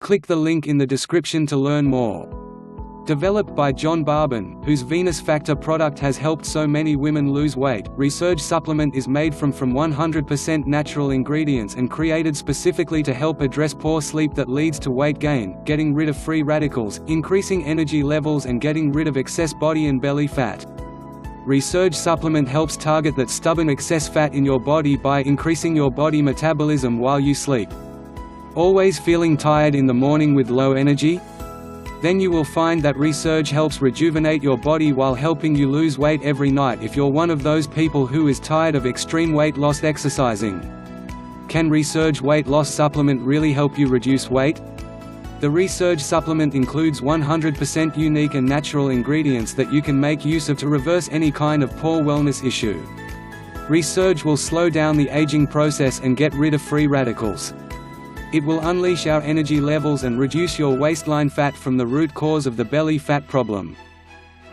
Click the link in the description to learn more. Developed by John Barban, whose Venus Factor product has helped so many women lose weight, Resurge supplement is made from 100% natural ingredients and created specifically to help address poor sleep that leads to weight gain, getting rid of free radicals, increasing energy levels and getting rid of excess body and belly fat. Resurge supplement helps target that stubborn excess fat in your body by increasing your body metabolism while you sleep. Always feeling tired in the morning with low energy? Then you will find that Resurge helps rejuvenate your body while helping you lose weight every night if you're one of those people who is tired of extreme weight loss exercising. Can Resurge weight loss supplement really help you reduce weight? The Resurge supplement includes 100% unique and natural ingredients that you can make use of to reverse any kind of poor wellness issue. Resurge will slow down the aging process and get rid of free radicals. It will unleash our energy levels and reduce your waistline fat from the root cause of the belly fat problem.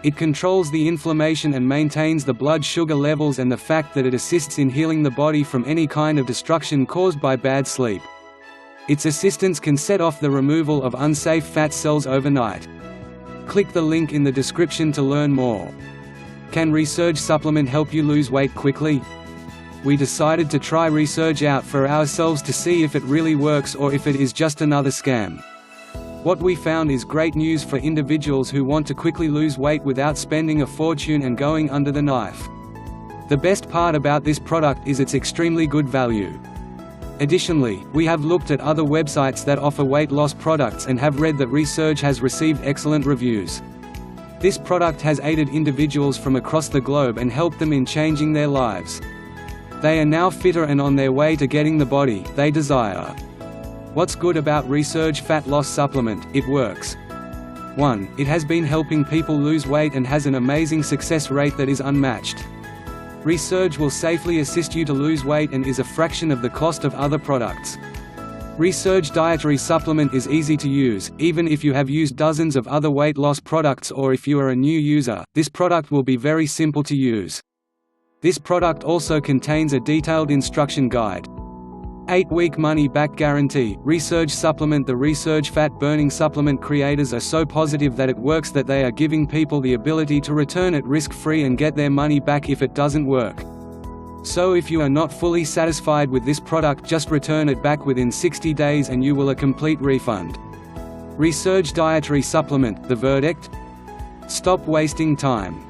It controls the inflammation and maintains the blood sugar levels, and the fact that it assists in healing the body from any kind of destruction caused by bad sleep. Its assistance can set off the removal of unsafe fat cells overnight. Click the link in the description to learn more. Can Resurge supplement help you lose weight quickly? We decided to try Resurge out for ourselves to see if it really works or if it is just another scam. What we found is great news for individuals who want to quickly lose weight without spending a fortune and going under the knife. The best part about this product is its extremely good value. Additionally, we have looked at other websites that offer weight loss products and have read that Resurge has received excellent reviews. This product has aided individuals from across the globe and helped them in changing their lives. They are now fitter and on their way to getting the body they desire. What's good about Resurge fat loss supplement? It works. 1. It has been helping people lose weight and has an amazing success rate that is unmatched. Resurge will safely assist you to lose weight and is a fraction of the cost of other products. Resurge dietary supplement is easy to use, even if you have used dozens of other weight loss products or if you are a new user, this product will be very simple to use. This product also contains a detailed instruction guide. 8-week money-back guarantee. Resurge supplement. The Resurge fat burning supplement creators are so positive that it works that they are giving people the ability to return it risk-free and get their money back if it doesn't work. So if you are not fully satisfied with this product, just return it back within 60 days and you will a complete refund. Resurge dietary supplement. The verdict? Stop wasting time.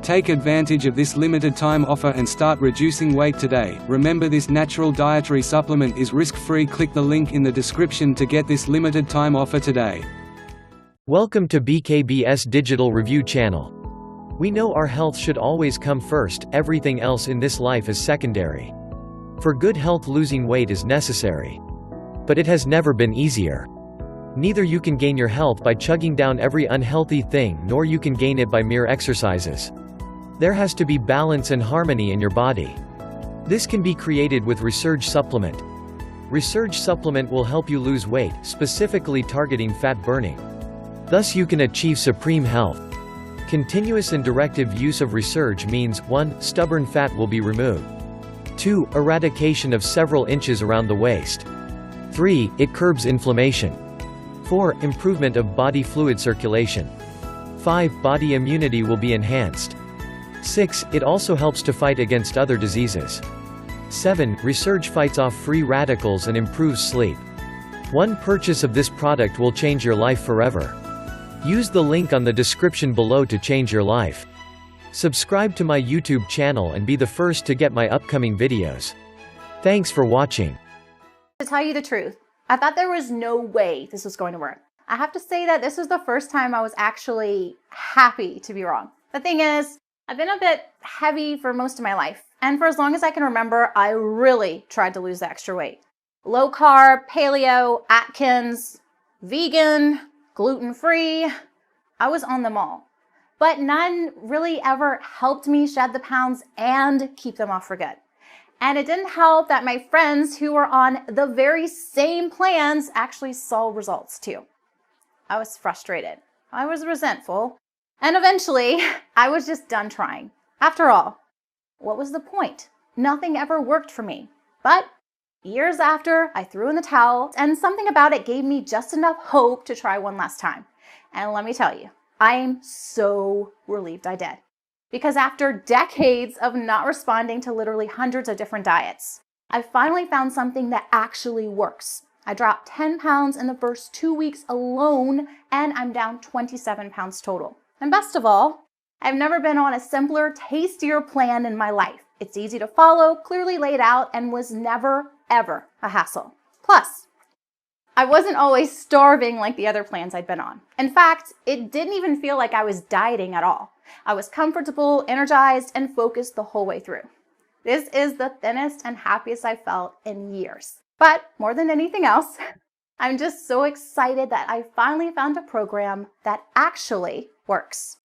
Take advantage of this limited time offer and start reducing weight today. Remember, this natural dietary supplement is risk-free. Click the link in the description to get this limited time offer today. Welcome to BKBS Digital Review Channel. We know our health should always come first, everything else in this life is secondary. For good health, losing weight is necessary. But it has never been easier. Neither you can gain your health by chugging down every unhealthy thing, nor you can gain it by mere exercises. There has to be balance and harmony in your body. This can be created with Resurge supplement. Resurge supplement will help you lose weight, specifically targeting fat burning. Thus you can achieve supreme health. Continuous and directive use of Resurge means 1. Stubborn fat will be removed. 2. Eradication of several inches around the waist. 3. It curbs inflammation. 4. Improvement of body fluid circulation. 5. Body immunity will be enhanced. 6. It also helps to fight against other diseases. 7. Resurge fights off free radicals and improves sleep. One purchase of this product will change your life forever. Use the link on the description below to change your life. Subscribe to my YouTube channel and be the first to get my upcoming videos. Thanks for watching. To tell you the truth, I thought there was no way this was going to work. I have to say that this was the first time I was actually happy to be wrong. The thing is, I've been a bit heavy for most of my life, and for as long as I can remember, I really tried to lose the extra weight. Low carb, paleo, Atkins, vegan, gluten-free, I was on them all. But none really ever helped me shed the pounds and keep them off for good. And it didn't help that my friends who were on the very same plans actually saw results too. I was frustrated. I was resentful. And eventually, I was just done trying. After all, what was the point? Nothing ever worked for me. But Years after, I threw in the towel, and something about it gave me just enough hope to try one last time. And let me tell you, I'm so relieved I did. Because after decades of not responding to literally hundreds of different diets, I finally found something that actually works. I dropped 10 pounds in the first 2 weeks alone, and I'm down 27 pounds total. And best of all, I've never been on a simpler, tastier plan in my life. It's easy to follow, clearly laid out, and was never, ever a hassle. Plus, I wasn't always starving like the other plans I'd been on. In fact, it didn't even feel like I was dieting at all. I was comfortable, energized, and focused the whole way through. This is the thinnest and happiest I've felt in years. But more than anything else, I'm just so excited that I finally found a program that actually works.